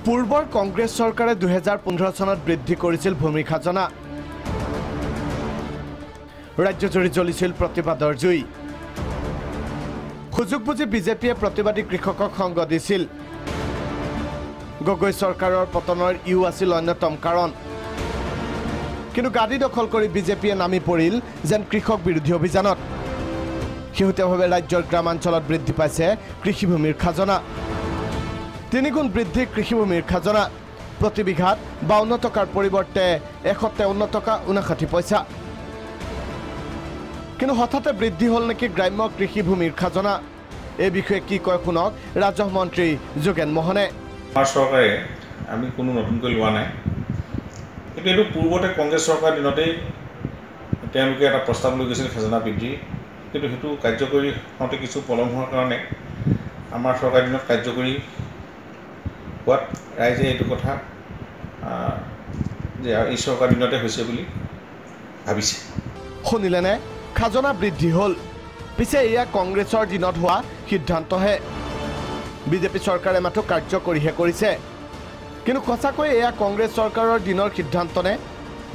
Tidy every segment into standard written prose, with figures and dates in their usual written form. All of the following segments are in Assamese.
পূৰ্বৰ কংগ্ৰেছ চৰকাৰে 2015 চনত বৃদ্ধি কৰিছিল ভূমি খাজনা। ৰাজ্যজুৰি জ্বলিছিল প্ৰতিবাদৰ জুই। সুযোগ বুজি বিজেপিয়ে প্ৰতিবাদী কৃষকক সংগ দিছিল। গগৈ চৰকাৰৰ পতনৰ ইউ আছিল অন্যতম কাৰণ। কিন্তু গাদী দখল কৰি বিজেপিয়ে নামি পৰিল যেন কৃষক বিৰোধী অভিযানত। শেহতীয়াভাৱে ৰাজ্যৰ গ্ৰামাঞ্চলত বৃদ্ধি পাইছে কৃষিভূমিৰ খাজনা। 3 গুণ বৃদ্ধি কৃষিভূমিৰ খাজনা। প্ৰতি বিঘাত 52 টকাৰ পৰিৱৰ্তে 153 টকা 59 পইচা। কিন্তু হঠাতে বৃদ্ধি হ'ল নেকি গ্ৰাম্য কৃষিভূমিৰ খাজনা? এই বিষয়ে কি কয় শুনক ৰাজহ মন্ত্ৰী যোগেন মোহনে। আমাৰ চৰকাৰে আমি কোনো নতুনকৈ লোৱা নাই, কিন্তু এইটো পূৰ্বতে কংগ্ৰেছ চৰকাৰৰ দিনতেই তেওঁলোকে এটা প্ৰস্তাৱ লৈ গৈছিল খাজনা বৃদ্ধি, কিন্তু সেইটো কাৰ্যকৰী হওঁতে কিছু পলম হোৱাৰ কাৰণে আমাৰ চৰকাৰৰ দিনত কাৰ্যকৰী হোৱাত ৰাইজে এইটো কথা যে এই চৰকাৰৰ দিনতে হৈছে বুলি ভাবিছে। শুনিলেনে? খাজনা বৃদ্ধি হ'ল। পিছে এয়া কংগ্ৰেছৰ দিনত হোৱা সিদ্ধান্তহে। বিজেপি চৰকাৰে মাথো কাৰ্যকৰীহে কৰিছে। কিন্তু সঁচাকৈ এয়া কংগ্ৰেছ চৰকাৰৰ দিনৰ সিদ্ধান্তনে?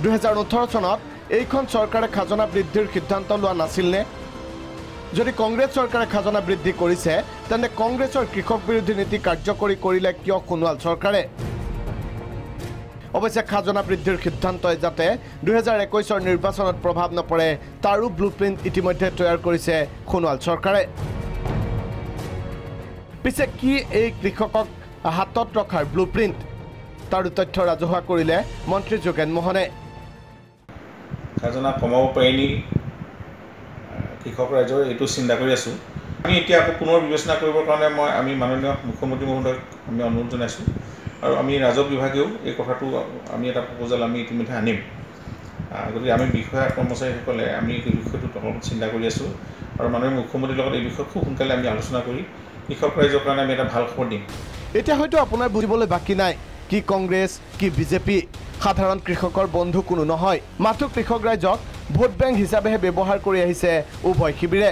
2018 চনত এইখন চৰকাৰে খাজনা বৃদ্ধিৰ সিদ্ধান্ত লোৱা নাছিলনে? যদি কংগ্ৰেছ চৰকাৰে খাজনা বৃদ্ধি কৰিছে, তেন্তে কংগ্ৰেছৰ কৃষক বিৰোধী নীতি কাৰ্যকৰী কৰিলে কিয় সোণোৱাল চৰকাৰে? অৱশ্যে খাজনা বৃদ্ধিৰ সিদ্ধান্তই যাতে 2021 নিৰ্বাচনত প্ৰভাৱ নপৰে তাৰো ব্লুপ্ৰিণ্ট ইতিমধ্যে তৈয়াৰ কৰিছে সোণোৱাল চৰকাৰে। পিছে কি এই কৃষকক হাতত ৰখাৰ ব্লুপ্ৰিণ্ট? তাৰো তথ্য ৰাজহুৱা কৰিলে মন্ত্ৰী যোগেন মোহনে। খাজনা কমাব পাৰি নি কৃষক ৰাইজৰ এইটো চিন্তা কৰি আছোঁ। আমি এতিয়া আকৌ পুনৰ বিবেচনা কৰিবৰ কাৰণে আমি মাননীয় মুখ্যমন্ত্ৰী মহোদয়ক আমি অনুৰোধ জনাইছোঁ, আৰু আমি ৰাজহ বিভাগেও এই কথাটো আমি এটা প্ৰপ'জাল আমি ইতিমধ্যে আনিম। গতিকে আমি বিষয়া কৰ্মচাৰীসকলে আমি এই বিষয়টো তলত চিন্তা কৰি আছোঁ, আৰু মাননীয় মুখ্যমন্ত্ৰীৰ লগত এই বিষয়ে খুব সোনকালে আমি আলোচনা কৰি কৃষক ৰাইজৰ কাৰণে আমি এটা ভাল খবৰ দিম। এতিয়া হয়তো আপোনাৰ বুজিবলৈ বাকী নাই কি কংগ্ৰেছ কি বিজেপি সাধাৰণ কৃষকৰ বন্ধু কোনো নহয়। মাথো কৃষক ৰাইজক ভোট বেংক হিচাপেহে ব্যৱহাৰ কৰি আহিছে উভয় শিবিৰে।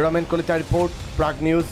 ৰমেন কলিতাৰ ৰিপৰ্ট, প্ৰাগ নিউজ।